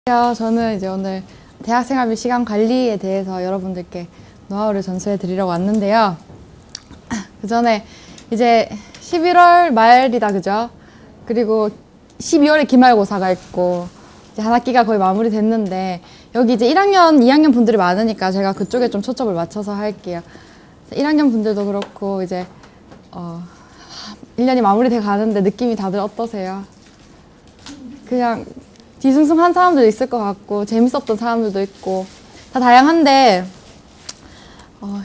안녕하세요. 저는 이제 오늘 대학생활 및 시간 관리에 대해서 여러분들께 노하우를 전수해 드리려고 왔는데요. 그 전에 이제 11월 말이다, 그죠? 그리고 12월에 기말고사가 있고 이제 한 학기가 거의 마무리됐는데 여기 이제 1학년, 2학년 분들이 많으니까 제가 그쪽에 좀 초점을 맞춰서 할게요. 1학년 분들도 그렇고 이제 1년이 마무리돼 가는데 느낌이 다들 어떠세요? 그냥 뒤숭숭한 사람들도 있을 것 같고 재밌었던 사람들도 있고 다 다양한데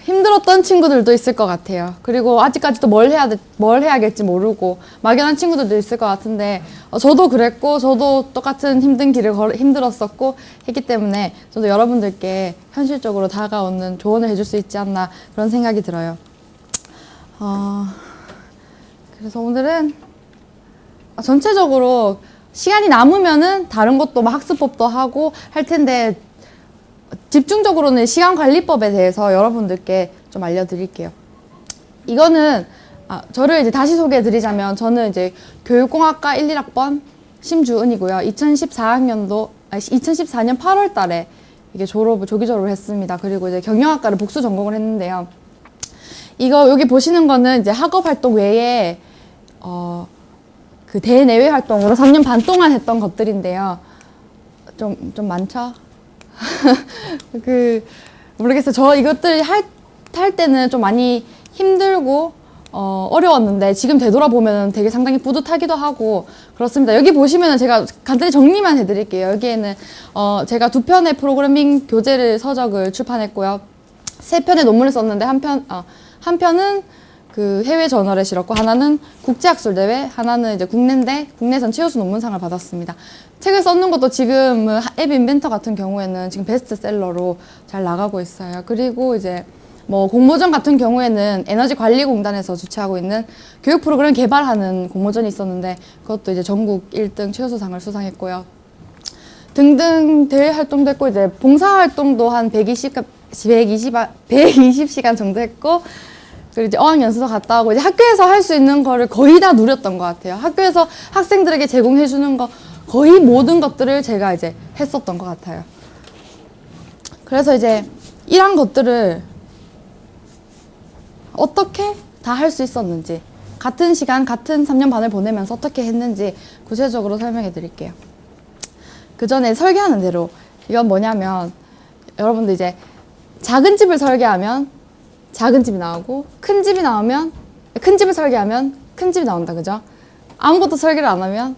힘들었던 친구들도 있을 것 같아요. 그리고 아직까지도 뭘 해야겠지 모르고 막연한 친구들도 있을 것 같은데 저도 그랬고 저도 똑같은 힘든 길을 힘들었었고 했기 때문에 저도 여러분들께 현실적으로 다가오는 조언을 해줄 수 있지 않나 그런 생각이 들어요. 그래서 오늘은 전체적으로 시간이 남으면은 다른 것도 막 학습법도 하고 할 텐데 집중적으로는 시간관리법에 대해서 여러분들께 좀 알려드릴게요. 이거는 저를 이제 다시 소개해드리자면 저는 이제 교육공학과 1, 1학번 심주은이고요. 2014년 8월 달에 이게 조기 졸업을 했습니다. 그리고 이제 경영학과를 복수 전공을 했는데요. 여기 보시는 거는 이제 학업 활동 외에 그 대내외 활동으로 3년 반 동안 했던 것들인데요. 좀 많죠? 모르겠어요. 저 이것들 할 때는 좀 많이 힘들고, 어려웠는데, 지금 되돌아보면 되게 상당히 뿌듯하기도 하고, 그렇습니다. 여기 보시면은 제가 간단히 정리만 해드릴게요. 여기에는, 제가 2편의 프로그래밍 교재를 서적을 출판했고요. 3편의 논문을 썼는데, 한 편은 그 해외 저널에 실었고 하나는 국제학술대회, 하나는 이제 국내선 최우수 논문상을 받았습니다. 책을 썼는 것도 지금 앱 인벤터 같은 경우에는 지금 베스트셀러로 잘 나가고 있어요. 그리고 이제 뭐 공모전 같은 경우에는 에너지관리공단에서 주최하고 있는 교육 프로그램 개발하는 공모전이 있었는데 그것도 이제 전국 1등 최우수상을 수상했고요. 등등 대외 활동도 했고 이제 봉사활동도 한 120시간 정도 했고 그리고 이제 어학연수도 갔다 오고 이제 학교에서 할 수 있는 거를 거의 다 누렸던 것 같아요. 학교에서 학생들에게 제공해주는 거 거의 모든 것들을 제가 이제 했었던 것 같아요. 그래서 이제 이런 것들을 어떻게 다 할 수 있었는지 같은 시간 같은 3년 반을 보내면서 어떻게 했는지 구체적으로 설명해 드릴게요. 그 전에 설계하는 대로 이건 뭐냐면 여러분들 이제 작은 집을 설계하면 작은 집이 나오고 큰 집이 나오면 큰 집을 설계하면 큰 집이 나온다, 그죠? 아무것도 설계를 안 하면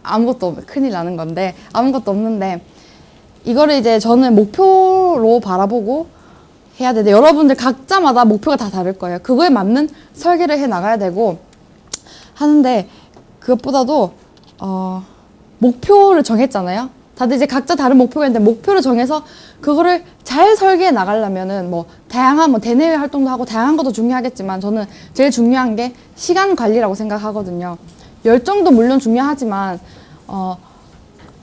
아무것도 큰일 나는 건데 아무것도 없는데 이거를 이제 저는 목표로 바라보고 해야 되는데 여러분들 각자마다 목표가 다 다를 거예요. 그거에 맞는 설계를 해 나가야 되고 하는데 그것보다도 목표를 정했잖아요. 다들 이제 각자 다른 목표가 있는데 목표를 정해서 그거를 잘 설계해 나가려면은 뭐 다양한 대내외 활동도 하고 다양한 것도 중요하겠지만 저는 제일 중요한 게 시간 관리라고 생각하거든요. 열정도 물론 중요하지만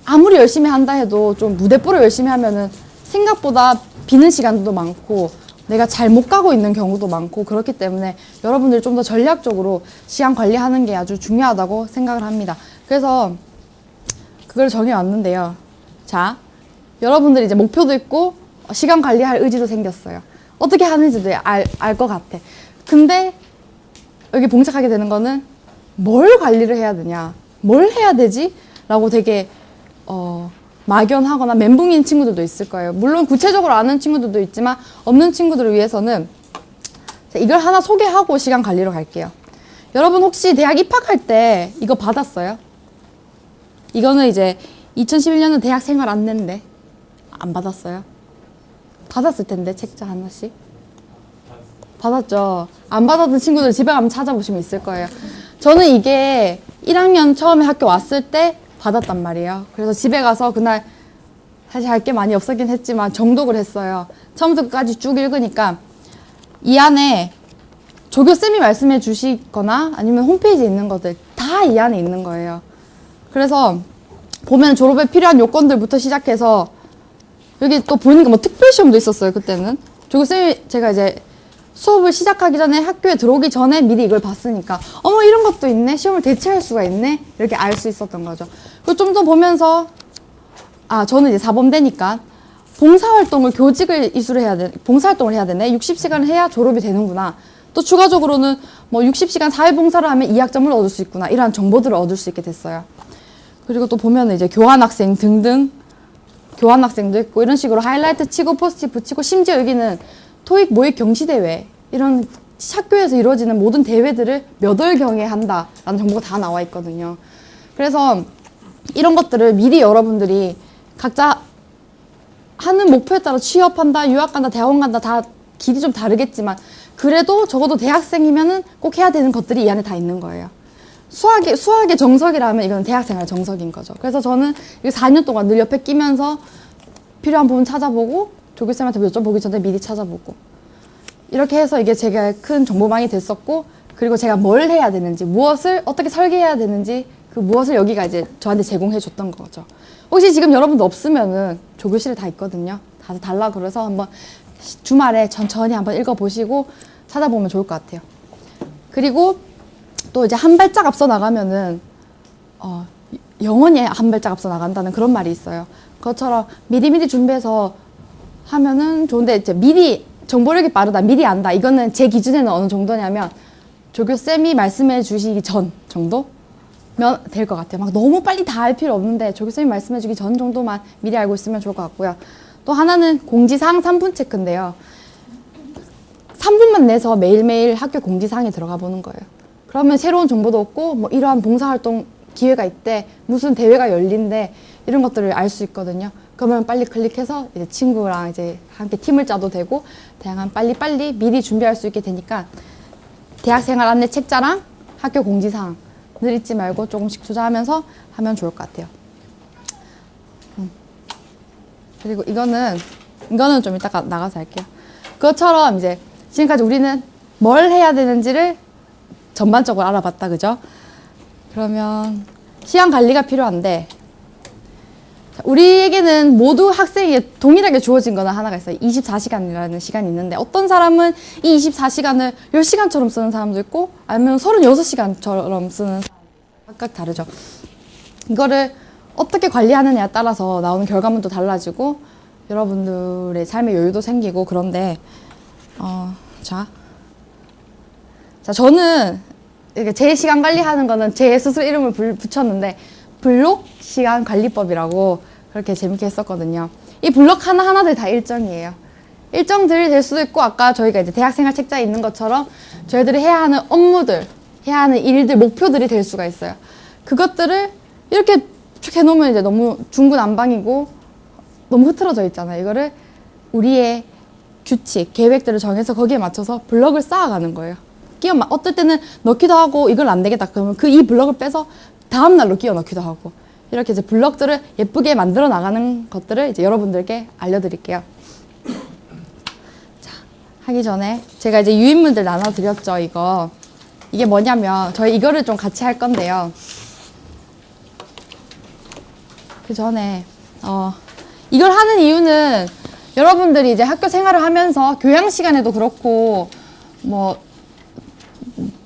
아무리 열심히 한다 해도 좀 무대뽀를 열심히 하면은 생각보다 비는 시간도 많고 내가 잘 못 가고 있는 경우도 많고 그렇기 때문에 여러분들이 좀 더 전략적으로 시간 관리하는 게 아주 중요하다고 생각을 합니다. 그래서 그걸 정해왔는데요. 자, 여러분들이 이제 목표도 있고 시간 관리할 의지도 생겼어요. 어떻게 하는지도 알 것 같아. 근데 여기 봉착하게 되는 거는 뭘 관리를 해야 되냐, 뭘 해야 되지? 라고 되게 막연하거나 멘붕인 친구들도 있을 거예요. 물론 구체적으로 아는 친구들도 있지만 없는 친구들을 위해서는 이걸 하나 소개하고 시간 관리로 갈게요. 여러분 혹시 대학 입학할 때 이거 받았어요? 이거는 이제 2011년은 대학 생활 안내인데 안 받았어요? 받았을 텐데 책자 하나씩 받았죠. 안 받았던 친구들 집에 가면 찾아보시면 있을 거예요. 저는 이게 1학년 처음에 학교 왔을 때 받았단 말이에요. 그래서 집에 가서 그날 사실 할 게 많이 없었긴 했지만 정독을 했어요. 처음부터 끝까지 쭉 읽으니까 이 안에 조교쌤이 말씀해 주시거나 아니면 홈페이지에 있는 것들 다 이 안에 있는 거예요. 그래서 보면 졸업에 필요한 요건들부터 시작해서 여기 또 보니까 뭐 특별시험도 있었어요. 그때는 조교쌤이 제가 이제 수업을 시작하기 전에 학교에 들어오기 전에 미리 이걸 봤으니까 어머 이런 것도 있네, 시험을 대체할 수가 있네, 이렇게 알 수 있었던 거죠. 그리고 좀 더 보면서 저는 이제 사범대니까 봉사활동을 교직을 이수를 해야 돼. 봉사활동을 해야 되네. 60시간을 해야 졸업이 되는구나. 또 추가적으로는 뭐 60시간 사회봉사를 하면 2학점을 얻을 수 있구나. 이러한 정보들을 얻을 수 있게 됐어요. 그리고 또 보면 이제 교환학생 등등 교환학생도 있고 이런 식으로 하이라이트 치고 포스트잇 붙이고 심지어 여기는 토익 모의 경시대회 이런 학교에서 이루어지는 모든 대회들을 몇 월경에 한다라는 정보가 다 나와 있거든요. 그래서 이런 것들을 미리 여러분들이 각자 하는 목표에 따라 취업한다, 유학 간다, 대학원 간다 다 길이 좀 다르겠지만 그래도 적어도 대학생이면은 꼭 해야 되는 것들이 이 안에 다 있는 거예요. 수학의 정석이라면 이건 대학생활 정석인 거죠. 그래서 저는 이 4년 동안 늘 옆에 끼면서 필요한 부분 찾아보고 조교쌤한테 여쭤보기 전에 미리 찾아보고 이렇게 해서 이게 제가 큰 정보망이 됐었고 그리고 제가 뭘 해야 되는지 무엇을 어떻게 설계해야 되는지 그 무엇을 여기가 이제 저한테 제공해 줬던 거죠. 혹시 지금 여러분도 없으면은 조교실에 다 있거든요. 다 달라 그래서 한번 주말에 천천히 한번 읽어보시고 찾아보면 좋을 것 같아요. 그리고 또 이제 한 발짝 앞서 나가면은 영원히 한 발짝 앞서 나간다는 그런 말이 있어요. 그것처럼 미리미리 준비해서 하면은 좋은데 이제 미리 정보력이 빠르다, 미리 안다. 이거는 제 기준에는 어느 정도냐면 조교쌤이 말씀해 주시기 전 정도면 될 것 같아요. 막 너무 빨리 다 알 필요 없는데 조교쌤이 말씀해 주기 전 정도만 미리 알고 있으면 좋을 것 같고요. 또 하나는 공지사항 3분 체크인데요. 3분만 내서 매일매일 학교 공지사항에 들어가 보는 거예요. 그러면 새로운 정보도 얻고 뭐 이러한 봉사활동 기회가 있대, 무슨 대회가 열린대 이런 것들을 알 수 있거든요. 그러면 빨리 클릭해서 이제 친구랑 이제 함께 팀을 짜도 되고 다양한 빨리빨리 미리 준비할 수 있게 되니까 대학생활 안내 책자랑 학교 공지사항 늘 잊지 말고 조금씩 투자하면서 하면 좋을 것 같아요. 그리고 이거는 좀 이따가 나가서 할게요. 그것처럼 이제 지금까지 우리는 뭘 해야 되는지를 전반적으로 알아봤다, 그죠? 그러면 시간 관리가 필요한데 우리에게는 모두 학생에게 동일하게 주어진 거는 하나가 있어요. 24시간이라는 시간이 있는데 어떤 사람은 이 24시간을 10시간처럼 쓰는 사람도 있고 아니면 36시간처럼 쓰는 각각 다르죠. 이거를 어떻게 관리하느냐에 따라서 나오는 결과물도 달라지고 여러분들의 삶의 여유도 생기고 그런데 자 저는 이렇게 제 시간 관리하는 거는 제 스스로 이름을 붙였는데 블록 시간 관리법이라고 그렇게 재밌게 했었거든요. 이 블록 하나하나들 다 일정이에요. 일정들이 될 수도 있고 아까 저희가 이제 대학생활 책자에 있는 것처럼 저희들이 해야 하는 업무들, 해야 하는 일들, 목표들이 될 수가 있어요. 그것들을 이렇게 쭉 해놓으면 이제 너무 중구난방이고 너무 흐트러져 있잖아요. 이거를 우리의 규칙, 계획들을 정해서 거기에 맞춰서 블럭을 쌓아가는 거예요. 어떨 때는 넣기도 하고 이건 안 되겠다. 그러면 이 블럭을 빼서 다음 날로 끼워 넣기도 하고 이렇게 이제 블럭들을 예쁘게 만들어 나가는 것들을 이제 여러분들께 알려드릴게요. 자, 하기 전에 제가 이제 유인물들 나눠드렸죠. 이게 뭐냐면 저희 이거를 좀 같이 할 건데요. 그 전에 이걸 하는 이유는 여러분들이 이제 학교 생활을 하면서 교양 시간에도 그렇고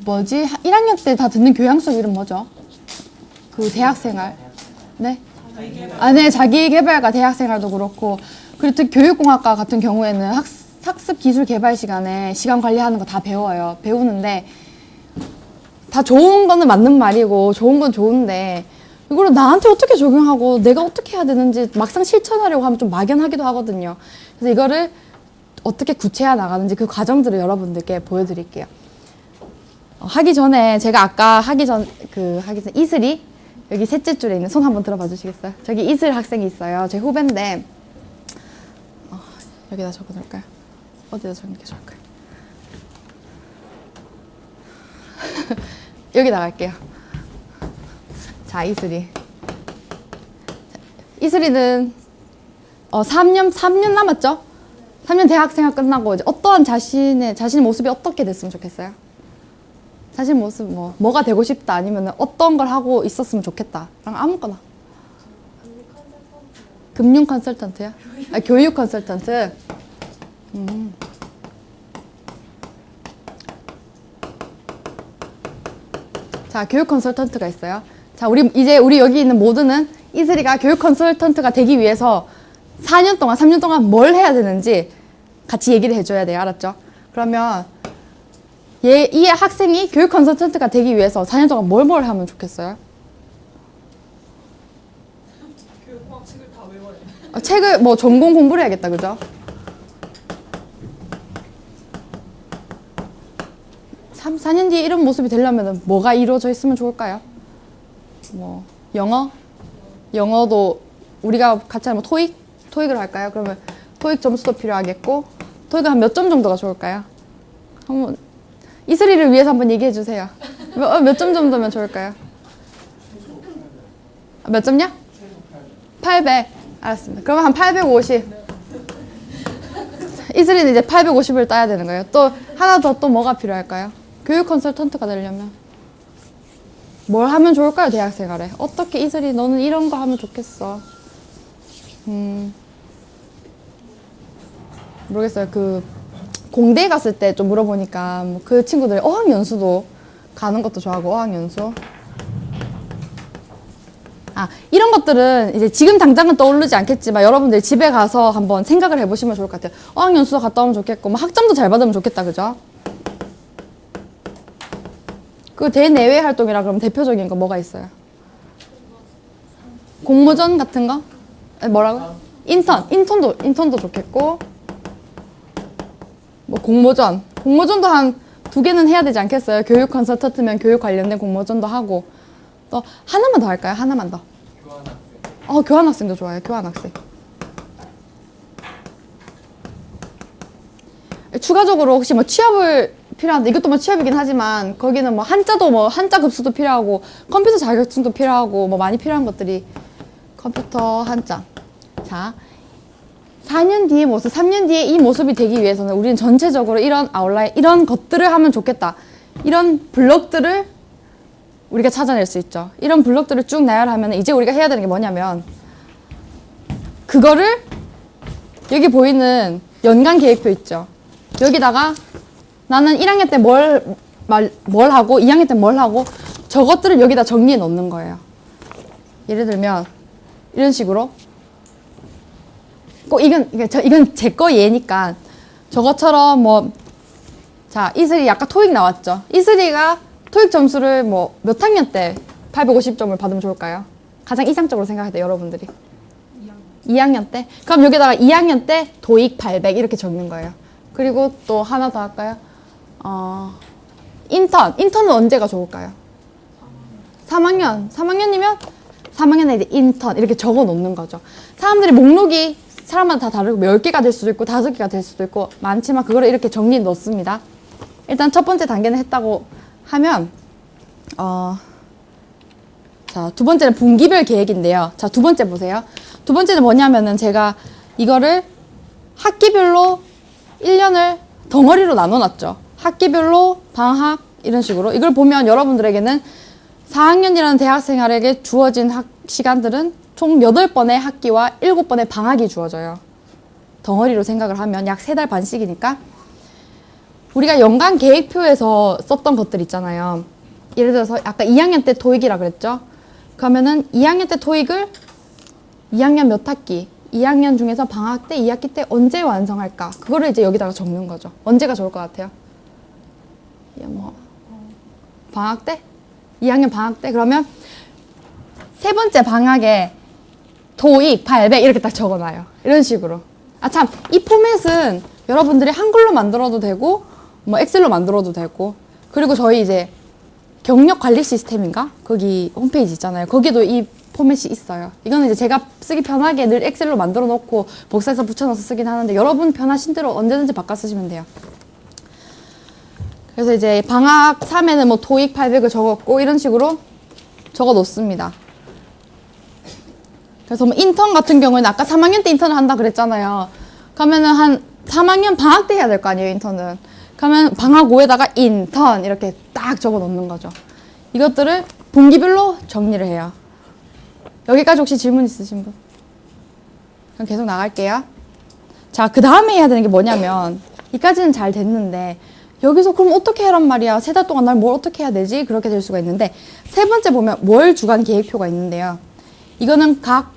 1학년 때 다 듣는 교양 수업 이름 뭐죠? 그 대학생활. 네? 네, 자기개발과 대학생활도 그렇고 그리고 특히 교육공학과 같은 경우에는 학습 기술 개발 시간에 시간 관리하는 거 다 배우는데 다 좋은 거는 맞는 말이고 좋은 건 좋은데 이거를 나한테 어떻게 적용하고 내가 어떻게 해야 되는지 막상 실천하려고 하면 좀 막연하기도 하거든요. 그래서 이거를 어떻게 구체화 나가는지 그 과정들을 여러분들께 보여드릴게요. 하기 전에 제가 아까 하기 전 이슬이 여기 셋째 줄에 있는 손 한번 들어봐 주시겠어요? 저기 이슬 학생이 있어요. 제 후배인데 여기다 적어놓을까요? 어디다 적는 게 좋을까요? 여기다 갈게요. 자, 이슬이는 3년 남았죠? 3년 대학생활 끝나고 이제 어떠한 자신의 모습이 어떻게 됐으면 좋겠어요? 자신 모습 뭐가 되고 싶다 아니면 어떤 걸 하고 있었으면 좋겠다. 아무거나. 금융 컨설턴트요? 교육 컨설턴트. 자, 교육 컨설턴트가 있어요. 자, 우리 여기 있는 모두는 이슬이가 교육 컨설턴트가 되기 위해서 4년 동안, 3년 동안 뭘 해야 되는지 같이 얘기를 해줘야 돼요. 알았죠? 그러면 이 학생이 교육 컨설턴트가 되기 위해서 4년 동안 뭘 하면 좋겠어요? 교육과학 책을 다 외워야 돼. 책을 뭐 전공 공부를 해야겠다. 그죠? 4년 뒤에 이런 모습이 되려면 뭐가 이루어져 있으면 좋을까요? 뭐 영어도 우리가 같이 하면 토익으로 할까요? 그러면 토익 점수도 필요하겠고, 토익은 한 몇 점 정도가 좋을까요? 한번 이슬이를 위해서 한번 얘기해 주세요. 몇 점 정도면 좋을까요? 몇 점요? 800. 알았습니다. 그러면 한 850. 이슬이는 이제 850을 따야 되는 거예요. 또 하나 더 또 뭐가 필요할까요? 교육 컨설턴트가 되려면 뭘 하면 좋을까요? 대학 생활에 어떻게 이슬이 너는 이런 거 하면 좋겠어. 모르겠어요. 그 공대 갔을 때 좀 물어보니까 뭐 그 친구들이 어학연수도 가는 것도 좋아하고 어학연수. 이런 것들은 이제 지금 당장은 떠오르지 않겠지만 여러분들이 집에 가서 한번 생각을 해보시면 좋을 것 같아요. 어학연수도 갔다 오면 좋겠고, 뭐 학점도 잘 받으면 좋겠다, 그죠? 그 대내외 활동이라 그러면 대표적인 거 뭐가 있어요? 공모전 같은 거? 뭐라고? 인턴도 좋겠고, 뭐 공모전도 한 2개는 해야 되지 않겠어요? 교육 컨설턴트면 교육 관련된 공모전도 하고. 또 하나만 더 할까요? 하나만 더. 교환학생. 교환학생도 좋아요. 교환학생. 추가적으로 혹시 뭐 취업을 필요한데, 이것도 뭐 취업이긴 하지만 거기는 뭐 한자 급수도 필요하고 컴퓨터 자격증도 필요하고 뭐 많이 필요한 것들이 컴퓨터 한자. 자, 4년 뒤의 모습, 3년 뒤에 이 모습이 되기 위해서는 우리는 전체적으로 이런 아웃라인, 이런 것들을 하면 좋겠다. 이런 블록들을 우리가 찾아낼 수 있죠. 이런 블록들을 쭉 나열하면 이제 우리가 해야 되는 게 뭐냐면, 그거를 여기 보이는 연간 계획표 있죠. 여기다가 나는 1학년 때 뭘 하고 2학년 때 뭘 하고 저것들을 여기다 정리해 놓는 거예요. 예를 들면 이런 식으로 꼭 이건 제 거 예니까 저것처럼 뭐, 자, 이슬이 아까 토익 나왔죠. 이슬이가 토익 점수를 뭐 몇 학년 때 850점을 받으면 좋을까요? 가장 이상적으로 생각할 때 여러분들이 2학년 때? 그럼 여기다가 2학년 때 토익 800 이렇게 적는 거예요. 그리고 또 하나 더 할까요? 인턴은 언제가 좋을까요? 3학년이면 3학년에 이제 인턴 이렇게 적어 놓는 거죠. 사람들이 목록이 사람마다 다 다르고 10개가 될 수도 있고 5개가 될 수도 있고 많지만 그거를 이렇게 정리해 놓습니다. 일단 첫 번째 단계는 했다고 하면 자, 두 번째는 분기별 계획인데요. 자, 두 번째 보세요. 두 번째는 뭐냐면은 제가 이거를 학기별로 1년을 덩어리로 나눠놨죠. 학기별로 방학 이런 식으로. 이걸 보면 여러분들에게는 4학년이라는 대학생활에게 주어진 시간들은 총 8번의 학기와 7번의 방학이 주어져요. 덩어리로 생각을 하면 약 3달 반씩이니까. 우리가 연간 계획표에서 썼던 것들 있잖아요. 예를 들어서 아까 2학년 때 토익이라 그랬죠. 그러면은 2학년 때 토익을 2학년 몇 학기, 2학년 중에서 방학 때, 2학기 때 언제 완성할까? 그거를 이제 여기다가 적는 거죠. 언제가 좋을 것 같아요? 방학 때? 2학년 방학 때? 그러면 세 번째 방학에 토익 800 이렇게 딱 적어놔요. 이런 식으로. 참, 이 포맷은 여러분들이 한글로 만들어도 되고 뭐 엑셀로 만들어도 되고, 그리고 저희 이제 경력 관리 시스템인가? 거기 홈페이지 있잖아요. 거기도 이 포맷이 있어요. 이거는 이제 제가 쓰기 편하게 늘 엑셀로 만들어 놓고 복사해서 붙여넣어서 쓰긴 하는데 여러분 편하신 대로 언제든지 바꿔 쓰시면 돼요. 그래서 이제 방학 3에는 뭐 토익 800을 적었고 이런 식으로 적어 놓습니다. 그래서 뭐 인턴 같은 경우에는 아까 3학년 때 인턴을 한다 그랬잖아요. 그러면은 한 3학년 방학 때 해야 될 거 아니에요, 인턴은. 그러면 방학 5에다가 인턴 이렇게 딱 적어 놓는 거죠. 이것들을 분기별로 정리를 해요. 여기까지 혹시 질문 있으신 분? 그럼 계속 나갈게요. 자, 그 다음에 해야 되는 게 뭐냐면, 이까지는 잘 됐는데 여기서 그럼 어떻게 해란 말이야? 3달 동안 날 뭘 어떻게 해야 되지? 그렇게 될 수가 있는데, 세 번째 보면 월 주간 계획표가 있는데요. 이거는 각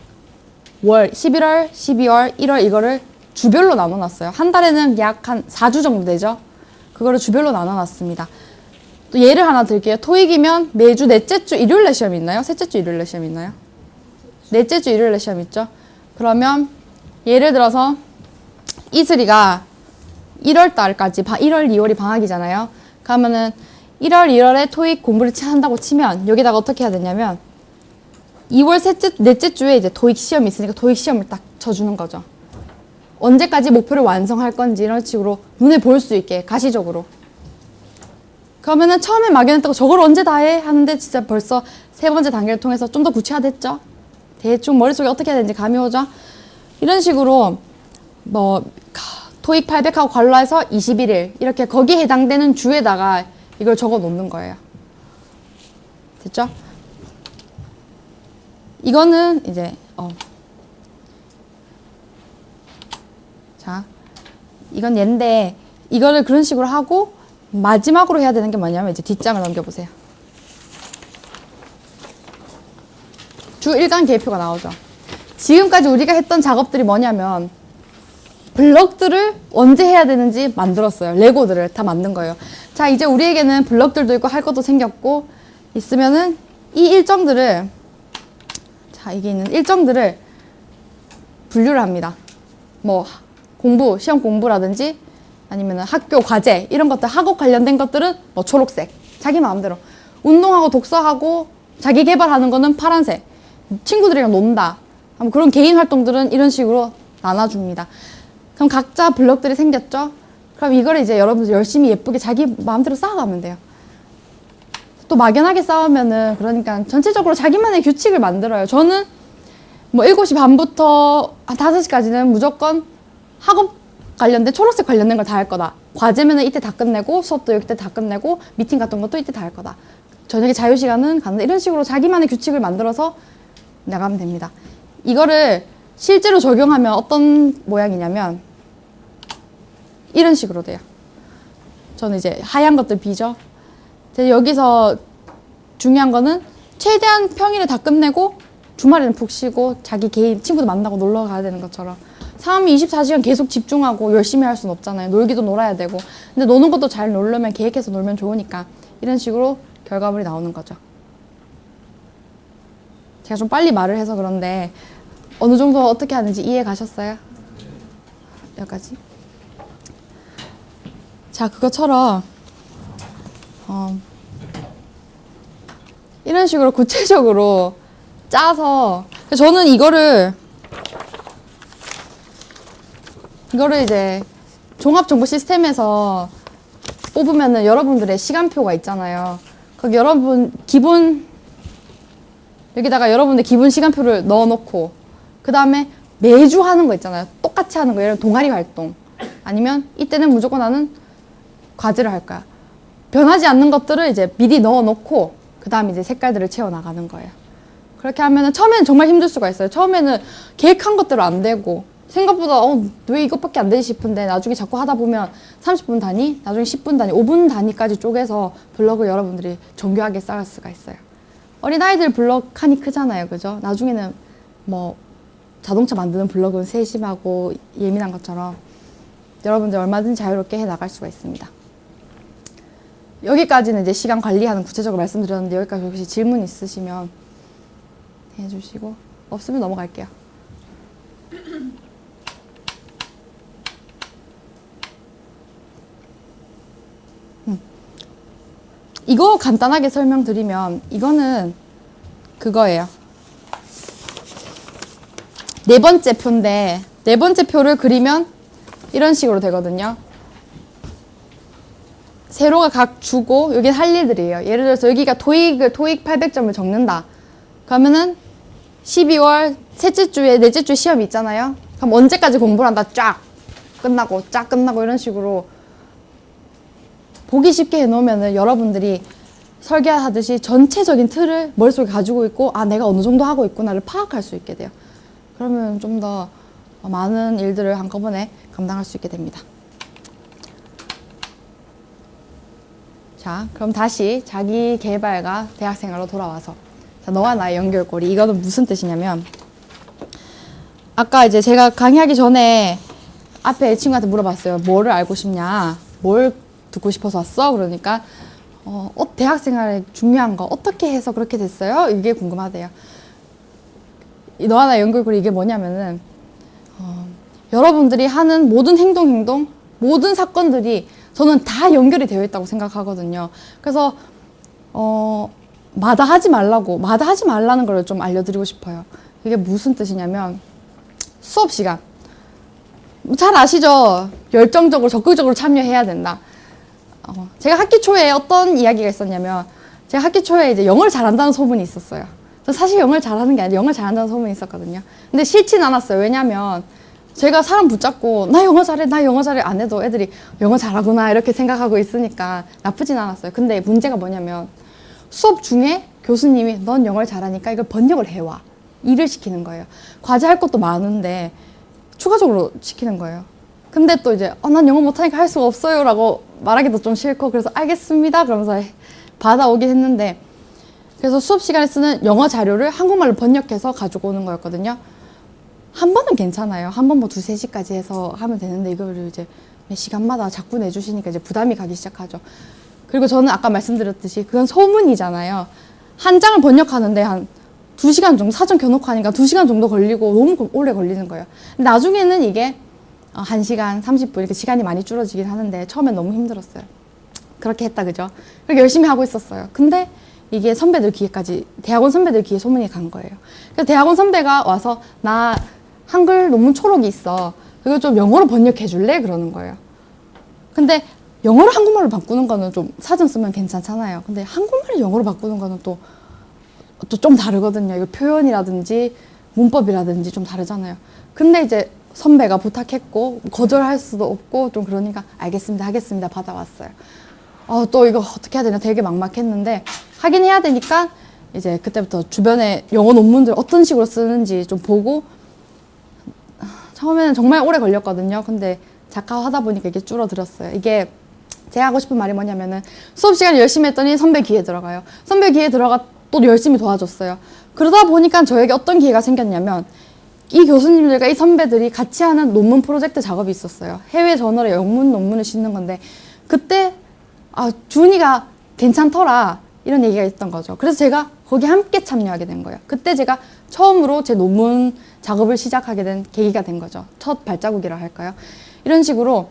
월 11월, 12월, 1월 이거를 주별로 나눠놨어요. 한 달에는 약 한 4주 정도 되죠. 그거를 주별로 나눠놨습니다. 또 예를 하나 들게요. 토익이면 매주 넷째 주 일요일에 시험 있나요? 셋째 주 일요일에 시험 있나요? 넷째 주 일요일에 시험 있죠. 그러면 예를 들어서 이슬이가 1월 달까지 1월, 2월이 방학이잖아요. 그러면은 1월, 2월에 토익 공부를 한다고 치면 여기다가 어떻게 해야 되냐면 2월 넷째 주에 이제 토익 시험이 있으니까 토익 시험을 딱 쳐주는 거죠. 언제까지 목표를 완성할 건지 이런 식으로 눈에 볼 수 있게 가시적으로. 그러면은 처음에 막연했다고 저걸 언제 다 해? 하는데 진짜 벌써 세 번째 단계를 통해서 좀 더 구체화됐죠. 대충 머릿속에 어떻게 해야 되는지 감이 오죠. 이런 식으로 뭐 토익 800하고 관로해서 21일 이렇게 거기에 해당되는 주에다가 이걸 적어 놓는 거예요. 됐죠? 이거는 이제 자, 이건 얘인데 이거를 그런 식으로 하고 마지막으로 해야 되는 게 뭐냐면 이제 뒷장을 넘겨보세요. 주 일간 계획표가 나오죠. 지금까지 우리가 했던 작업들이 뭐냐면 블럭들을 언제 해야 되는지 만들었어요. 레고들을 다 만든 거예요. 자, 이제 우리에게는 블럭들도 있고 할 것도 생겼고 있으면은 이 일정들을 자, 이게 있는 일정들을 분류를 합니다. 뭐 공부, 시험 공부라든지 아니면 학교 과제 이런 것들 학업 관련된 것들은 뭐 초록색 자기 마음대로 운동하고 독서하고 자기 개발하는 거는 파란색 친구들이랑 논다 그런 개인 활동들은 이런 식으로 나눠줍니다. 그럼 각자 블럭들이 생겼죠? 그럼 이거를 이제 여러분들 열심히 예쁘게 자기 마음대로 쌓아가면 돼요. 또 막연하게 싸우면은 그러니까 전체적으로 자기만의 규칙을 만들어요. 저는 뭐 7시 반부터 5시까지는 무조건 학업 관련된 초록색 관련된 걸 다 할 거다. 과제면은 이때 다 끝내고 수업도 이때 다 끝내고 미팅 같은 것도 이때 다 할 거다. 저녁에 자유시간은 가는데 이런 식으로 자기만의 규칙을 만들어서 나가면 됩니다. 이거를 실제로 적용하면 어떤 모양이냐면 이런 식으로 돼요. 저는 이제 하얀 것들 B죠. 여기서 중요한 거는 최대한 평일에 다 끝내고 주말에는 푹 쉬고 자기 개인 친구들 만나고 놀러 가야 되는 것처럼 사람이 24시간 계속 집중하고 열심히 할 수는 없잖아요. 놀기도 놀아야 되고 근데 노는 것도 잘 놀려면 계획해서 놀면 좋으니까 이런 식으로 결과물이 나오는 거죠. 제가 좀 빨리 말을 해서 그런데 어느 정도 어떻게 하는지 이해 가셨어요? 여기까지. 자, 그것처럼 이런 식으로 구체적으로 짜서 저는 이거를 이제 종합정보 시스템에서 뽑으면은 여러분들의 시간표가 있잖아요. 거기 여기다가 여러분들 기본 시간표를 넣어놓고 그 다음에 매주 하는 거 있잖아요. 똑같이 하는 거 예를 들면 동아리 활동 아니면 이때는 무조건 나는 과제를 할 거야. 변하지 않는 것들을 이제 미리 넣어놓고 그 다음에 이제 색깔들을 채워나가는 거예요. 그렇게 하면은 처음에는 정말 힘들 수가 있어요. 처음에는 계획한 것대로 안 되고 생각보다 왜 이것밖에 안 되지 싶은데 나중에 자꾸 하다 보면 30분 단위, 나중에 10분 단위, 5분 단위까지 쪼개서 블럭을 여러분들이 정교하게 쌓을 수가 있어요. 어린아이들 블럭 칸이 크잖아요. 그죠? 나중에는 뭐 자동차 만드는 블럭은 세심하고 예민한 것처럼 여러분들 얼마든지 자유롭게 해 나갈 수가 있습니다. 여기까지는 이제 시간 관리하는 구체적으로 말씀드렸는데 여기까지 혹시 질문 있으시면 해주시고 없으면 넘어갈게요. 이거 간단하게 설명드리면 이거는 그거예요. 네 번째 표인데 네 번째 표를 그리면 이런 식으로 되거든요. 세로가 각 주고 여기 할 일들이에요. 예를 들어서 여기가 토익 800점을 적는다. 그러면은 12월 셋째 주에 넷째 주 시험이 있잖아요. 그럼 언제까지 공부를 한다. 쫙 끝나고 이런 식으로 보기 쉽게 해놓으면은 여러분들이 설계하듯이 전체적인 틀을 머릿속에 가지고 있고 아 내가 어느 정도 하고 있구나를 파악할 수 있게 돼요. 그러면 좀 더 많은 일들을 한꺼번에 감당할 수 있게 됩니다. 자, 그럼 다시 자기 개발과 대학생활로 돌아와서 자, 너와 나의 연결고리. 이거는 무슨 뜻이냐면, 아까 이제 제가 강의하기 전에 앞에 친구한테 물어봤어요. 뭐를 알고 싶냐? 뭘 듣고 싶어서 왔어? 그러니까 대학 생활에 중요한 거 어떻게 해서 그렇게 됐어요? 이게 궁금하대요. 너와 나의 연결고리 이게 뭐냐면은 여러분들이 하는 모든 행동, 모든 사건들이 저는 다 연결이 되어 있다고 생각하거든요. 그래서 마다하지 말라는 걸 좀 알려드리고 싶어요. 이게 무슨 뜻이냐면 수업 시간 잘 아시죠? 열정적으로 적극적으로 참여해야 된다. 제가 학기 초에 어떤 이야기가 있었냐면 제가 학기 초에 이제 영어를 잘한다는 소문이 있었어요. 저 사실 영어를 잘하는 게 아니라 영어를 잘한다는 소문이 있었거든요. 근데 싫진 않았어요. 왜냐면 제가 사람 붙잡고 나 영어 잘해 안 해도 애들이 영어 잘하구나 이렇게 생각하고 있으니까 나쁘진 않았어요. 근데 문제가 뭐냐면 수업 중에 교수님이 넌 영어를 잘하니까 이걸 번역을 해와. 일을 시키는 거예요. 과제할 것도 많은데 추가적으로 시키는 거예요. 근데 또 이제 난 영어 못하니까 할 수가 없어요 라고 말하기도 좀 싫고 그래서 알겠습니다 그러면서 받아오긴 했는데 그래서 수업 시간에 쓰는 영어 자료를 한국말로 번역해서 가지고 오는 거였거든요. 한 번은 괜찮아요. 한 번 뭐 2~3시까지 해서 하면 되는데 이거를 이제 몇 시간마다 자꾸 내주시니까 이제 부담이 가기 시작하죠. 그리고 저는 아까 말씀드렸듯이 그건 소문이잖아요. 한 장을 번역하는데 한 2시간 정도 사전 켜놓고 하니까 2시간 정도 걸리고 너무 오래 걸리는 거예요. 나중에는 이게 1시간 30분 이렇게 시간이 많이 줄어지긴 하는데 처음엔 너무 힘들었어요. 그렇게 했다 그죠? 그렇게 열심히 하고 있었어요. 근데 이게 선배들 귀에까지 대학원 선배들 귀에 소문이 간 거예요. 그래서 대학원 선배가 와서 나 한글 논문 초록이 있어. 이거 좀 영어로 번역해 줄래? 그러는 거예요. 근데 영어를 한국말로 바꾸는 거는 좀 사전 쓰면 괜찮잖아요. 근데 한국말을 영어로 바꾸는 거는 또 좀 다르거든요. 이거 표현이라든지 문법이라든지 좀 다르잖아요. 근데 이제 선배가 부탁했고 거절할 수도 없고 좀 그러니까 알겠습니다 하겠습니다 받아왔어요. 또 이거 어떻게 해야 되나 되게 막막했는데 하긴 해야 되니까 이제 그때부터 주변에 영어 논문들 어떤 식으로 쓰는지 좀 보고 처음에는 정말 오래 걸렸거든요. 근데 작가 하다 보니까 이게 줄어들었어요. 이게 제가 하고 싶은 말이 뭐냐면은 수업 시간에 열심히 했더니 선배 귀에 들어가요. 선배 귀에 들어가 또 열심히 도와줬어요. 그러다 보니까 저에게 어떤 기회가 생겼냐면 이 교수님들과 이 선배들이 같이 하는 논문 프로젝트 작업이 있었어요. 해외 저널에 영문 논문을 싣는 건데 그때 준이가 괜찮더라 이런 얘기가 있던 거죠. 그래서 제가 거기 함께 참여하게 된 거예요. 그때 제가 처음으로 제 논문 작업을 시작하게 된 계기가 된 거죠. 첫 발자국이라 할까요? 이런 식으로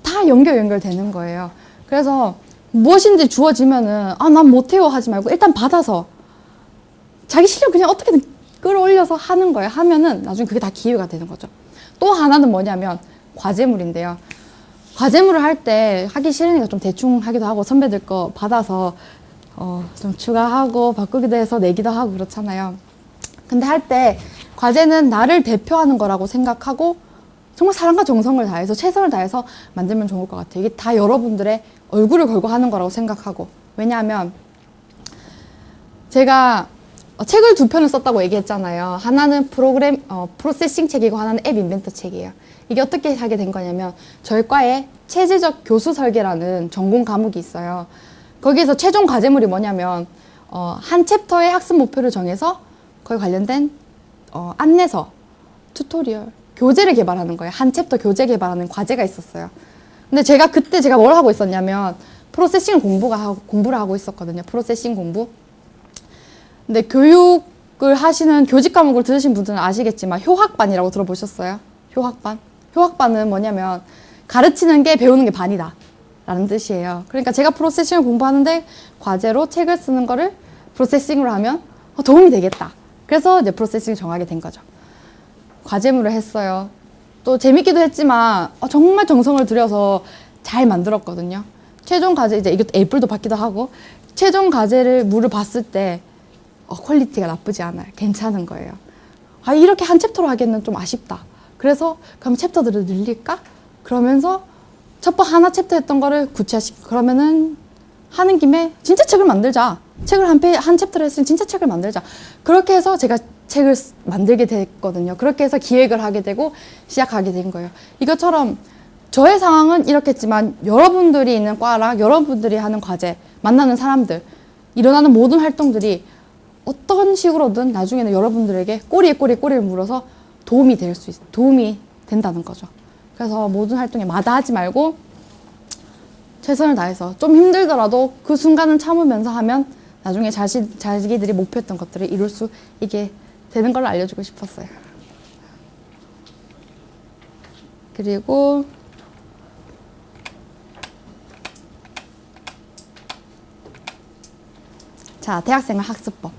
다 연결되는 거예요. 그래서 무엇인지 주어지면은 난 못해요 하지 말고 일단 받아서 자기 실력 그냥 어떻게든 끌어올려서 하는 거예요. 하면은 나중에 그게 다 기회가 되는 거죠. 또 하나는 뭐냐면 과제물인데요. 과제물을 할 때 하기 싫으니까 좀 대충 하기도 하고 선배들 거 받아서 좀 추가하고 바꾸기도 해서 내기도 하고 그렇잖아요. 근데 할 때 과제는 나를 대표하는 거라고 생각하고 정말 사랑과 정성을 다해서 최선을 다해서 만들면 좋을 것 같아요. 이게 다 여러분들의 얼굴을 걸고 하는 거라고 생각하고 왜냐하면 제가 책을 2편을 썼다고 얘기했잖아요. 하나는 프로세싱 책이고 하나는 앱 인벤터 책이에요. 이게 어떻게 하게 된 거냐면 저희 과에 체제적 교수 설계라는 전공 과목이 있어요. 거기에서 최종 과제물이 뭐냐면 한 챕터의 학습 목표를 정해서 거기 관련된 안내서, 튜토리얼, 교재를 개발하는 거예요. 한 챕터 교재 개발하는 과제가 있었어요. 근데 그때 제가 뭘 하고 있었냐면 프로세싱 공부를 하고 있었거든요. 프로세싱 공부. 근데 교육을 하시는 교직 과목을 들으신 분들은 아시겠지만 효학반이라고 들어보셨어요? 효학반? 효학반은 뭐냐면 가르치는 게 배우는 게 반이다 라는 뜻이에요. 그러니까 제가 프로세싱을 공부하는데 과제로 책을 쓰는 거를 프로세싱으로 하면 도움이 되겠다. 그래서 이제 프로세싱을 정하게 된 거죠. 과제물을 했어요. 또 재밌기도 했지만 정말 정성을 들여서 잘 만들었거든요. 최종 과제 이제 이것도 에이플도 받기도 하고 최종 과제를 물을 봤을 때 퀄리티가 나쁘지 않아요. 괜찮은 거예요. 이렇게 한 챕터로 하기에는 좀 아쉽다. 그래서 그럼 챕터들을 늘릴까? 그러면서 하나 챕터 했던 거를 구체화시키고 그러면은 하는 김에 진짜 책을 만들자. 책을 한 챕터를 했으니 진짜 책을 만들자. 그렇게 해서 제가 책을 만들게 됐거든요. 그렇게 해서 기획을 하게 되고 시작하게 된 거예요. 이것처럼 저의 상황은 이렇겠지만 여러분들이 있는 과랑 여러분들이 하는 과제, 만나는 사람들, 일어나는 모든 활동들이 어떤 식으로든 나중에는 여러분들에게 꼬리를 물어서 도움이 된다는 거죠. 그래서 모든 활동에 마다하지 말고 최선을 다해서 좀 힘들더라도 그 순간은 참으면서 하면 나중에 자기들이 목표했던 것들을 이룰 수 있게 되는 걸 알려주고 싶었어요. 그리고 자, 대학생활 학습법.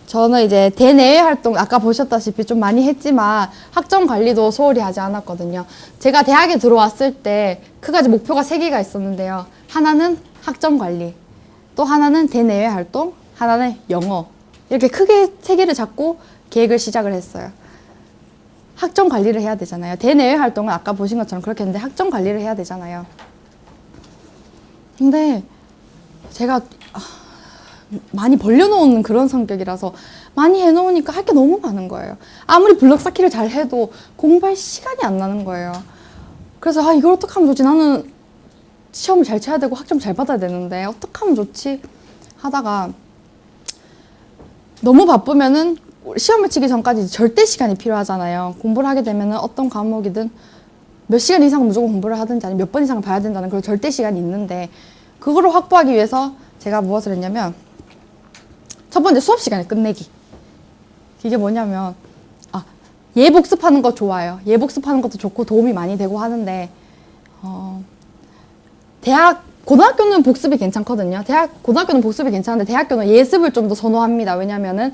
저는 이제 대내외 활동 아까 보셨다시피 좀 많이 했지만 학점 관리도 소홀히 하지 않았거든요. 제가 대학에 들어왔을 때 크게 목표가 3개가 있었는데요. 하나는 학점 관리, 또 하나는 대내외 활동, 하나는 영어. 이렇게 크게 3개를 잡고 계획을 시작을 했어요. 학점 관리를 해야 되잖아요. 대내외 활동은 아까 보신 것처럼 그렇게 했는데 학점 관리를 해야 되잖아요. 근데 제가 많이 벌려놓은 그런 성격이라서 많이 해놓으니까 할 게 너무 많은 거예요. 아무리 블럭 쌓기를 잘 해도 공부할 시간이 안 나는 거예요. 그래서 이걸 어떻게 하면 좋지? 나는 시험을 잘 쳐야 되고 학점 잘 받아야 되는데 어떻게 하면 좋지? 하다가 너무 바쁘면은 시험을 치기 전까지 절대 시간이 필요하잖아요. 공부를 하게 되면은 어떤 과목이든 몇 시간 이상 무조건 공부를 하든지 아니면 몇 번 이상을 봐야 된다는 그런 절대 시간이 있는데 그거를 확보하기 위해서 제가 무엇을 했냐면 첫 번째 수업 시간에 끝내기. 이게 뭐냐면 예복습하는 거 좋아요. 예복습하는 것도 좋고 도움이 많이 되고 하는데 고등학교는 복습이 괜찮거든요. 고등학교는 복습이 괜찮은데 대학교는 예습을 좀 더 선호합니다. 왜냐면은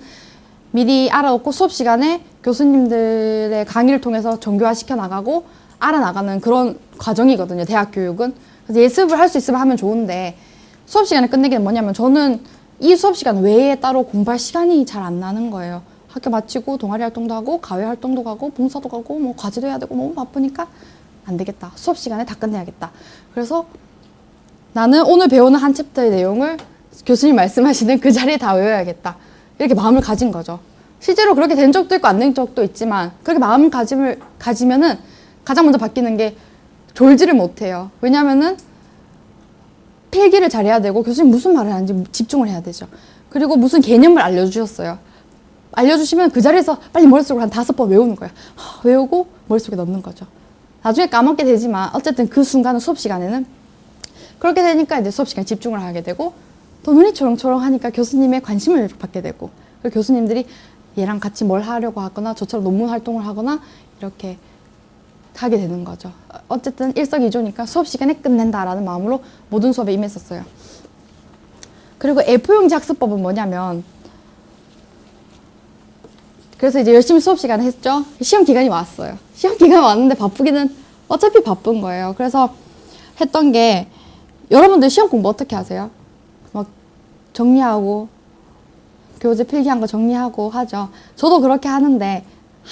미리 알아놓고 수업 시간에 교수님들의 강의를 통해서 정교화 시켜 나가고 알아나가는 그런 과정이거든요. 대학 교육은. 그래서 예습을 할 수 있으면 하면 좋은데 수업 시간에 끝내기는 뭐냐면 저는 이 수업 시간 외에 따로 공부할 시간이 잘 안 나는 거예요. 학교 마치고 동아리 활동도 하고 가외 활동도 가고 봉사도 가고 뭐 과제도 해야 되고 너무 바쁘니까 안 되겠다. 수업 시간에 다 끝내야겠다. 그래서 나는 오늘 배우는 한 챕터의 내용을 교수님 말씀하시는 그 자리에 다 외워야겠다. 이렇게 마음을 가진 거죠. 실제로 그렇게 된 적도 있고 안 된 적도 있지만 그렇게 마음가짐을 가지면은 가장 먼저 바뀌는 게 졸지를 못해요. 왜냐면은 필기를 잘해야 되고 교수님 무슨 말을 하는지 집중을 해야 되죠. 그리고 무슨 개념을 알려주셨어요. 알려주시면 그 자리에서 빨리 머릿속으로 한 5번 외우는 거예요. 외우고 머릿속에 넣는 거죠. 나중에 까먹게 되지만 어쨌든 그 순간은 수업 시간에는 그렇게 되니까 이제 수업 시간에 집중을 하게 되고 또 눈이 초롱초롱 하니까 교수님의 관심을 받게 되고 그리고 교수님들이 얘랑 같이 뭘 하려고 하거나 저처럼 논문 활동을 하거나 이렇게 하게 되는 거죠. 어쨌든 일석이조니까 수업 시간에 끝낸다라는 마음으로 모든 수업에 임했었어요. 그리고 A4용지 학습법은 뭐냐면 그래서 이제 열심히 수업 시간에 했죠. 시험 기간이 왔어요. 시험 기간이 왔는데 바쁘기는 어차피 바쁜 거예요. 그래서 했던 게 여러분들 시험 공부 어떻게 하세요? 막 정리하고 교재 필기한 거 정리하고 하죠. 저도 그렇게 하는데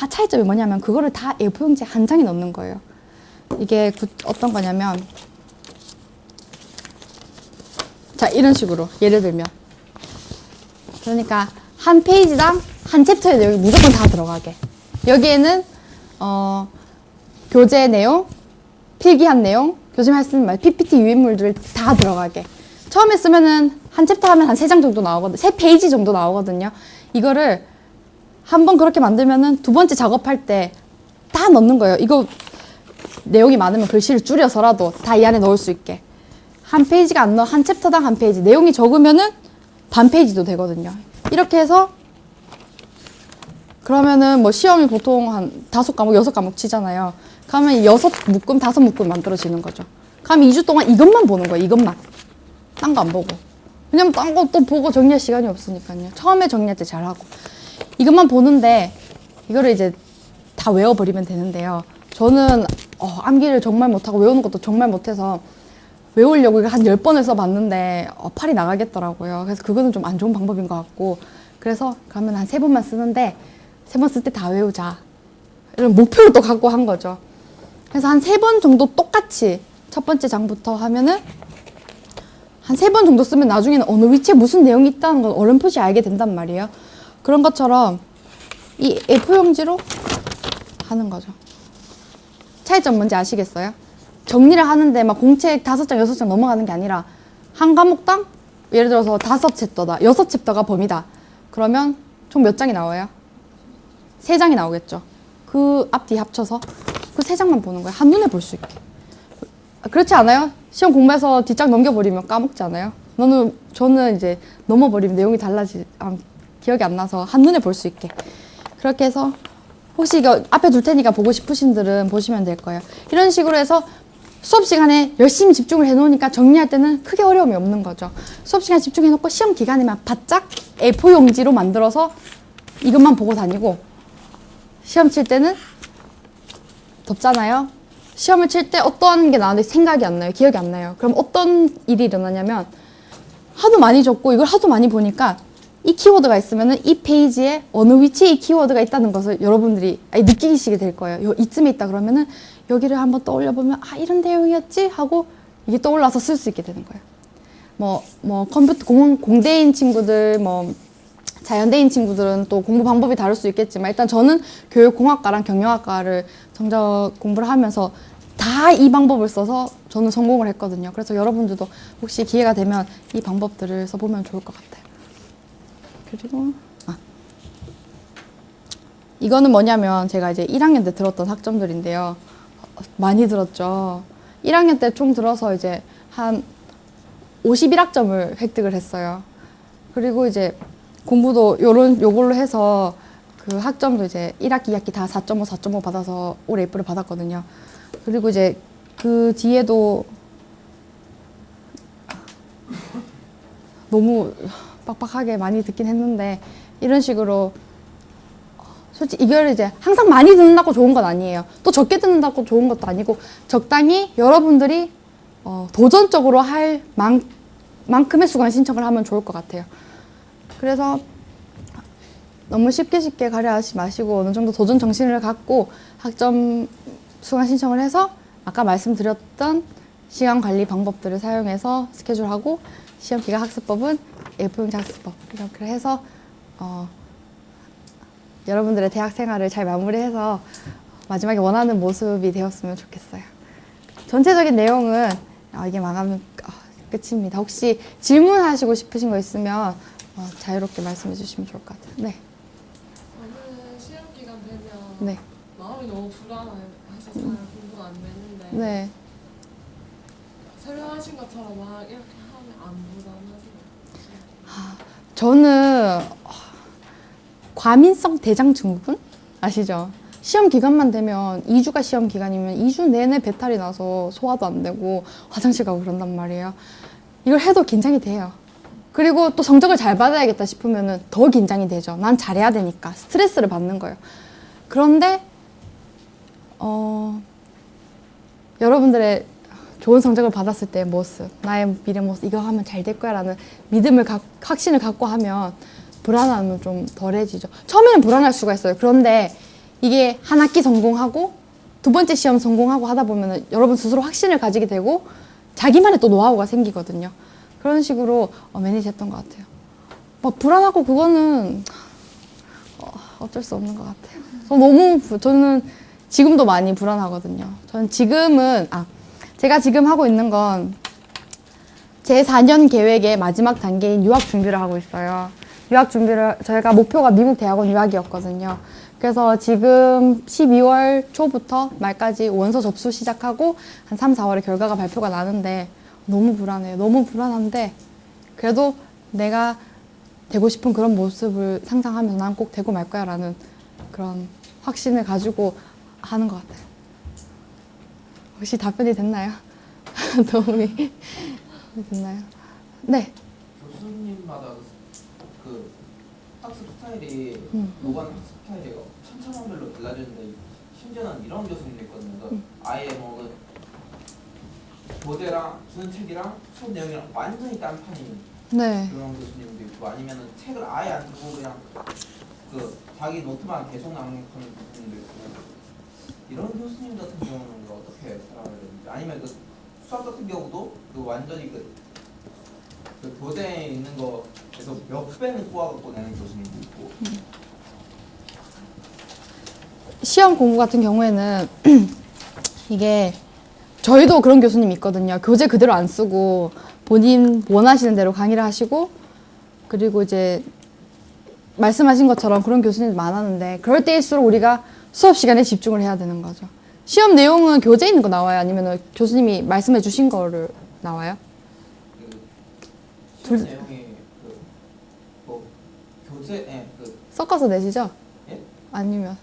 차이점이 뭐냐면 그거를 다 A4용지에 한 장에 넣는 거예요. 이게 어떤 거냐면 자 이런 식으로 예를 들면 그러니까 한 페이지당 한 챕터의 내용이 무조건 다 들어가게 여기에는 교재 내용, 필기한 내용, 교수님 하시는 말, PPT 유인물들 다 들어가게 처음에 쓰면은 한 챕터 하면 한 3장 정도 나오거든요. 3페이지 정도 나오거든요. 이거를 한번 그렇게 만들면은 두 번째 작업할 때 다 넣는 거예요. 이거 내용이 많으면 글씨를 줄여서라도 다 이 안에 넣을 수 있게. 한 페이지가 안 넣어, 한 챕터당 한 페이지. 내용이 적으면은 반 페이지도 되거든요. 이렇게 해서 그러면은 뭐 시험이 보통 한 5과목, 6과목 치잖아요. 그러면 6묶음, 5묶음 만들어지는 거죠. 그럼 2주 동안 이것만 보는 거예요. 이것만. 딴 거 안 보고. 왜냐면 딴 거 또 보고 정리할 시간이 없으니까요. 처음에 정리할 때 잘하고. 이것만 보는데 이거를 이제 다 외워버리면 되는데요. 저는 암기를 정말 못하고 외우는 것도 정말 못해서 외우려고 이거 한 10번을 써봤는데 팔이 나가겠더라고요. 그래서 그거는 좀 안 좋은 방법인 것 같고 그래서 그러면 한 3번만 쓰는데 3번 쓸 때 다 외우자 이런 목표를 또 갖고 한 거죠. 그래서 한 3번 정도 똑같이 첫 번째 장부터 하면은 한 3번 정도 쓰면 나중에는 어느 위치에 무슨 내용이 있다는 걸 어렴풋이 알게 된단 말이에요. 그런 것처럼 이 A4용지로 하는 거죠. 차이점 뭔지 아시겠어요? 정리를 하는데 막 공책 5장, 6장 넘어가는 게 아니라 한 과목당 예를 들어서 5챕터다, 6챕터가 범위다. 그러면 총 몇 장이 나와요? 3장이 나오겠죠. 그 앞뒤 합쳐서 그 3장만 보는 거예요. 한눈에 볼 수 있게. 그렇지 않아요? 시험 공부해서 뒷장 넘겨버리면 까먹지 않아요? 저는 이제 넘어버리면 내용이 기억이 안 나서 한눈에 볼 수 있게. 그렇게 해서 혹시 이거 앞에 둘 테니까 보고 싶으신 분들은 보시면 될 거예요. 이런 식으로 해서 수업 시간에 열심히 집중을 해놓으니까 정리할 때는 크게 어려움이 없는 거죠. 수업 시간에 집중해놓고 시험 기간에만 바짝 A4 용지로 만들어서 이것만 보고 다니고 시험 칠 때는 덥잖아요. 시험을 칠 때 어떠한 게 나왔는데 생각이 안 나요. 기억이 안 나요. 그럼 어떤 일이 일어나냐면 하도 많이 적고 이걸 하도 많이 보니까 이 키워드가 있으면은 이 페이지에 어느 위치에 이 키워드가 있다는 것을 여러분들이 느끼시게 될 거예요. 이쯤에 있다 그러면은 여기를 한번 떠올려 보면 아 이런 내용이었지 하고 이게 떠올라서 쓸 수 있게 되는 거예요. 컴퓨터 공대인 친구들 자연대인 친구들은 또 공부 방법이 다를 수 있겠지만 일단 저는 교육공학과랑 경영학과를 정적 공부를 하면서 다 이 방법을 써서 저는 성공을 했거든요. 그래서 여러분들도 혹시 기회가 되면 이 방법들을 써보면 좋을 것 같아요. 그리고 이거는 뭐냐면 제가 이제 1학년 때 들었던 학점들인데요. 많이 들었죠. 1학년 때 총 들어서 이제 한 51학점을 획득을 했어요. 그리고 이제 공부도 요걸로 해서 그 학점도 이제 1학기, 2학기 다 4.5, 4.5 받아서 올 A뿔을 받았거든요. 그리고 이제 그 뒤에도 너무 빡빡하게 많이 듣긴 했는데 이런 식으로 솔직히 이걸 이제 항상 많이 듣는다고 좋은 건 아니에요. 또 적게 듣는다고 좋은 것도 아니고 적당히 여러분들이 도전적으로 할 만큼의 수강 신청을 하면 좋을 것 같아요. 그래서 너무 쉽게 가려하지 마시고 어느 정도 도전 정신을 갖고 학점 수강 신청을 해서 아까 말씀드렸던 시간 관리 방법들을 사용해서 스케줄하고 시험 기간 학습법은 A포용지 학습법 이렇게 해서 여러분들의 대학 생활을 잘 마무리해서 마지막에 원하는 모습이 되었으면 좋겠어요. 전체적인 내용은 이게 마감이 끝입니다. 혹시 질문하시고 싶으신 거 있으면 자유롭게 말씀해 주시면 좋을 것 같아요. 네. 저는 시험 기간 되면 네. 마음이 너무 불안해요. 사실 잘 공부가 안 되는데 네. 설명하신 것처럼 막 이렇게 하면 안 불안하세요? 저는 과민성 대장 증후군 아시죠? 시험 기간만 되면 2주가 시험 기간이면 2주 내내 배탈이 나서 소화도 안 되고 화장실 가고 그런단 말이에요. 이걸 해도 긴장이 돼요. 그리고 또 성적을 잘 받아야겠다 싶으면 더 긴장이 되죠. 난 잘해야 되니까 스트레스를 받는 거예요. 그런데 여러분들의 좋은 성적을 받았을 때의 모습, 나의 미래 모습, 이거 하면 잘 될 거야 라는 확신을 갖고 하면 불안함은 좀 덜해지죠. 처음에는 불안할 수가 있어요. 그런데 이게 한 학기 성공하고 두 번째 시험 성공하고 하다 보면 여러분 스스로 확신을 가지게 되고 자기만의 또 노하우가 생기거든요. 그런 식으로 매니지했던 것 같아요. 불안하고 그거는 어쩔 수 없는 것 같아요. 저는 지금도 많이 불안하거든요. 저는 지금은 제가 지금 하고 있는 건 제 4년 계획의 마지막 단계인 유학 준비를 하고 있어요. 유학 준비를 저희가 목표가 미국 대학원 유학이었거든요. 그래서 지금 12월 초부터 말까지 원서 접수 시작하고 한 3, 4월에 결과가 발표가 나는데 너무 불안해요. 너무 불안한데 그래도 내가 되고 싶은 그런 모습을 상상하면서 난 꼭 되고 말 거야 라는 그런 확신을 가지고 하는 것 같아요. 혹시 답변이 됐나요? 도움이 됐나요? 네. 교수님마다 그 학습 스타일이 노관 학습 스타일이 천차만별로 달라지는데 심지어는 이런 교수님도 있거든요. 아예 그 교재랑 주는 책이랑 수업 내용이랑 완전히 딴판인 네. 그런 교수님도 있고 아니면은 책을 아예 안 두고 그냥 그 자기 노트만 계속 낭독하는 교수님도 있고 이런 교수님 같은 경우는 어떻게 살아가야 되는지 아니면 그 수학 같은 경우도 그 완전히 그 교재에 있는 거에서 몇 배는 꼬아갖고 내는 교수님도 있고 시험 공부 같은 경우에는 이게 저희도 그런 교수님 있거든요. 교재 그대로 안 쓰고 본인 원하시는 대로 강의를 하시고 그리고 이제 말씀하신 것처럼 그런 교수님들 많았는데 그럴 때일수록 우리가 수업 시간에 집중을 해야 되는 거죠. 시험 내용은 교재에 있는 거 나와요? 아니면 교수님이 말씀해 주신 거를 나와요? 그 시험 내용이 그뭐 교재 섞어서 내시죠? 예? 아니면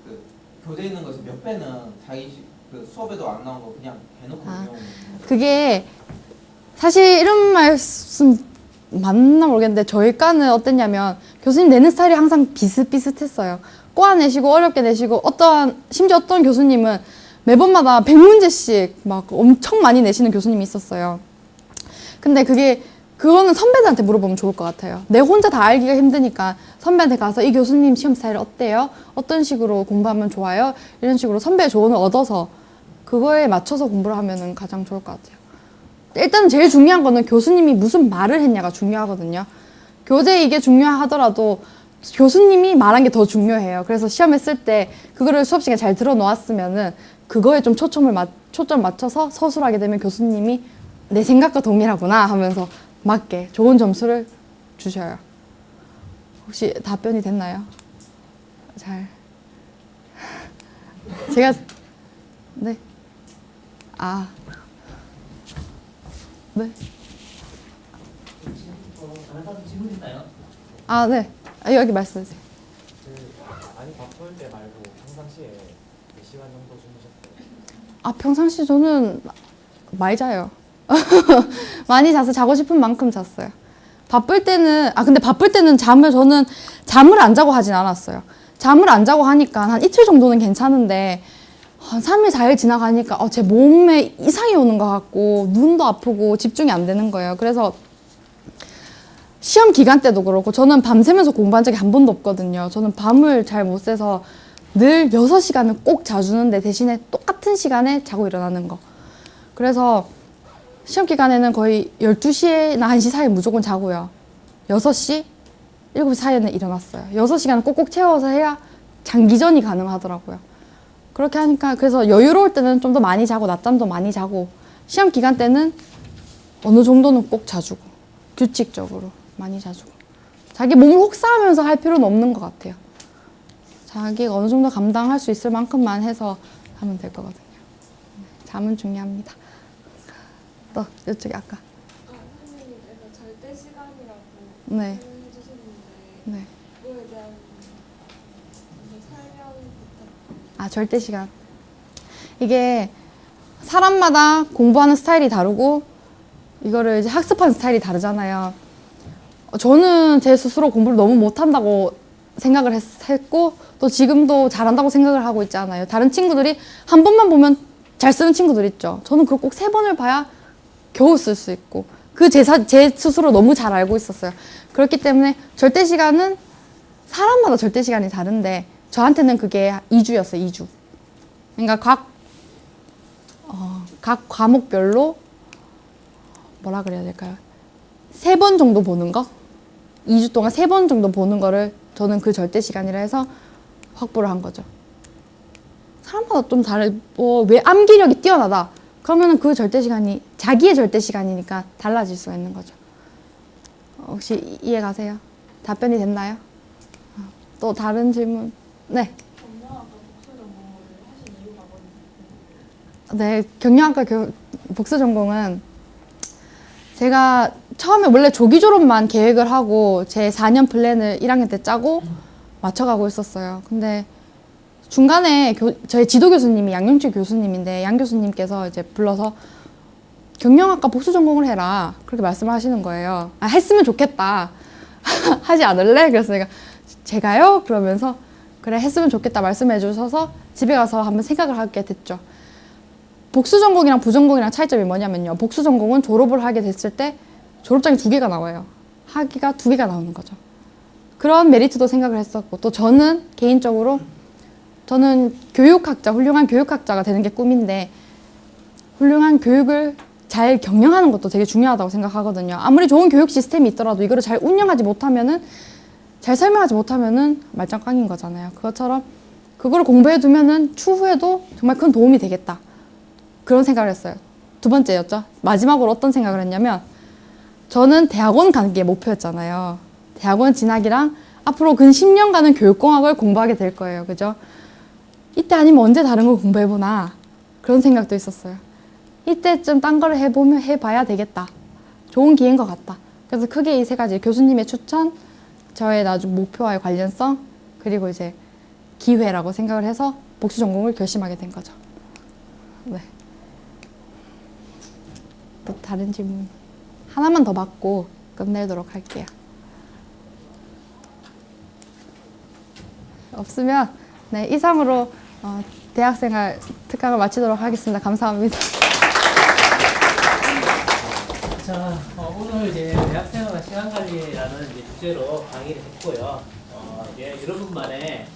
그 교재에 있는 거에서 몇 배는 그 수업에도 안 나온 거 그냥 대놓고 외우는 거. 그게 사실 이런 말씀 맞나 모르겠는데 저희 과는 어땠냐면 교수님 내는 스타일이 항상 비슷비슷했어요. 꼬아내시고 어렵게 내시고 심지어 어떤 교수님은 매번마다 100문제씩 막 엄청 많이 내시는 교수님이 있었어요. 근데 그거는 선배들한테 물어보면 좋을 것 같아요. 내 혼자 다 알기가 힘드니까 선배한테 가서 이 교수님 시험 스타일 어때요? 어떤 식으로 공부하면 좋아요? 이런 식으로 선배의 조언을 얻어서 그거에 맞춰서 공부를 하면 가장 좋을 것 같아요. 일단 제일 중요한 거는 교수님이 무슨 말을 했냐가 중요하거든요. 교재 이게 중요하더라도 교수님이 말한 게 더 중요해요. 그래서 시험에 쓸 때 그거를 수업 시간에 잘 들어 놓았으면은 그거에 좀 초점 맞춰서 서술하게 되면 교수님이 내 생각과 동일하구나 하면서 맞게 좋은 점수를 주셔요. 혹시 답변이 됐나요? 잘. 제가, 네. 아. 네. 다른 사람 질문 있나요? 아, 네. 여기 말씀해주세요. 많이 바쁠 때 말고 평상시에 몇 시간 정도 주무셨어요? 아, 평상시 저는 많이 자요. 많이 자서 자고 싶은 만큼 잤어요. 근데 바쁠 때는 저는 잠을 안 자고 하진 않았어요. 잠을 안 자고 하니까 한 이틀 정도는 괜찮은데, 한 3일, 4일 지나가니까 제 몸에 이상이 오는 것 같고, 눈도 아프고 집중이 안 되는 거예요. 그래서 시험 기간 때도 그렇고, 저는 밤새면서 공부한 적이 한 번도 없거든요. 저는 밤을 잘 못 새서 늘 6시간을 꼭 자주는데 대신에 똑같은 시간에 자고 일어나는 거. 그래서 시험 기간에는 거의 12시나 1시 사이에 무조건 자고요. 6시, 7시 사이에는 일어났어요. 6시간을 꼭꼭 채워서 해야 장기전이 가능하더라고요. 그렇게 하니까 그래서 여유로울 때는 좀 더 많이 자고 낮잠도 많이 자고 시험 기간 때는 어느 정도는 꼭 자주고 규칙적으로 많이 자주고 자기 몸을 혹사하면서 할 필요는 없는 것 같아요. 자기가 어느 정도 감당할 수 있을 만큼만 해서 하면 될 거거든요. 잠은 중요합니다. 또 이쪽에 아까 선생님 약간 절대 시간이라고 네. 해주셨는데 네. 그거에 대한 설명 부탁드립니다. 아, 절대 시간. 이게 사람마다 공부하는 스타일이 다르고 이거를 이제 학습하는 스타일이 다르잖아요. 저는 제 스스로 공부를 너무 못한다고 생각을 했고 또 지금도 잘한다고 생각을 하고 있잖아요. 다른 친구들이 한 번만 보면 잘 쓰는 친구들 있죠. 저는 그걸 꼭 3번을 봐야 겨우 쓸 수 있고 제 스스로 너무 잘 알고 있었어요. 그렇기 때문에 절대 시간은 사람마다 절대 시간이 다른데 저한테는 그게 2주였어요. 2주. 그러니까 각 과목별로 뭐라 그래야 될까요? 3번 정도 보는 거? 2주 동안 3번 정도 보는 거를 저는 그 절대 시간이라 해서 확보를 한 거죠. 사람마다 좀 왜 암기력이 뛰어나다. 그러면은 그 절대 시간이 자기의 절대 시간이니까 달라질 수가 있는 거죠. 혹시 이해 가세요? 답변이 됐나요? 또 다른 질문? 네. 경영학과 복수 전공을 하신 이유가 뭔지. 네, 경영학과 복수 전공은 제가 처음에 원래 조기 졸업만 계획을 하고 제 4년 플랜을 1학년 때 짜고 맞춰가고 있었어요. 근데 중간에 저희 지도 교수님이 양영주 교수님인데 양 교수님께서 이제 불러서 경영학과 복수 전공을 해라 그렇게 말씀을 하시는 거예요. 했으면 좋겠다. 하지 않을래? 그래서 제가요? 그러면서 그래 했으면 좋겠다 말씀해 주셔서 집에 가서 한번 생각을 하게 됐죠. 복수 전공이랑 부전공이랑 차이점이 뭐냐면요. 복수 전공은 졸업을 하게 됐을 때 졸업장이 2개가 나와요. 학위가 2개가 나오는 거죠. 그런 메리트도 생각을 했었고 또 저는 개인적으로 저는 훌륭한 교육학자가 되는 게 꿈인데 훌륭한 교육을 잘 경영하는 것도 되게 중요하다고 생각하거든요. 아무리 좋은 교육 시스템이 있더라도 이거를 잘 운영하지 못하면은 잘 설명하지 못하면은 말짱꽝인 거잖아요. 그것처럼 그걸 공부해 두면은 추후에도 정말 큰 도움이 되겠다. 그런 생각을 했어요. 2번째였죠. 마지막으로 어떤 생각을 했냐면 저는 대학원 가는 게 목표였잖아요. 대학원 진학이랑 앞으로 근 10년간은 교육공학을 공부하게 될 거예요. 그죠? 이때 아니면 언제 다른 걸 공부해보나 그런 생각도 있었어요. 이때쯤 딴 거를 해봐야 되겠다. 좋은 기회인 것 같다. 그래서 크게 이 세 가지 교수님의 추천, 저의 나중 목표와의 관련성, 그리고 이제 기회라고 생각을 해서 복수 전공을 결심하게 된 거죠. 네. 또 다른 질문 하나만 더 받고 끝내도록 할게요. 없으면 네, 이상으로 대학생활 특강을 마치도록 하겠습니다. 감사합니다. 자, 오늘 이제 대학생활과 시간관리라는 이제 주제로 강의를 했고요. 이제 여러분만의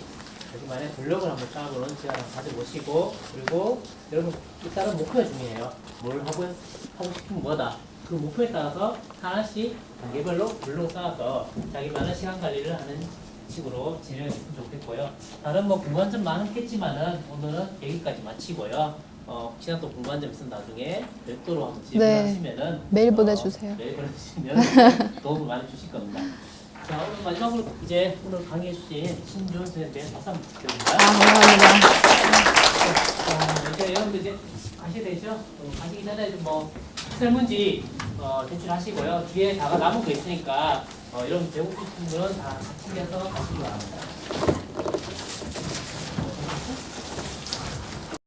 자기만의 블록을 한번 쌓아보는 시간을 가져보시고, 그리고 여러분 일단은 목표가 중요해요. 뭘 하고 싶으면 뭐다. 그 목표에 따라서 하나씩 단계별로 블록을 쌓아서 자기만의 시간관리를 하는 식으로 진행했으면 좋겠고요. 다른 뭐 궁금한 점 많겠지만은 오늘은 여기까지 마치고요. 혹시나 또 궁금한 점 있으면 나중에 별도로 한번 질문하시면은 메일 보내주세요. 메일 보내주시면 도움을 많이 주실 겁니다. 자, 오늘 마지막으로 이제 오늘 강의해 주신 신준 선생님께 박수 한번 부탁드립니다. 감사합니다. 이제 여러분들 이제 가시게 되죠? 가시기 전에 좀 뭐 설문지 제출하시고요. 뒤에 다가 남은 거 있으니까 여러분 배우고 싶은 분은 다 같이 해서 가시기 바랍니다.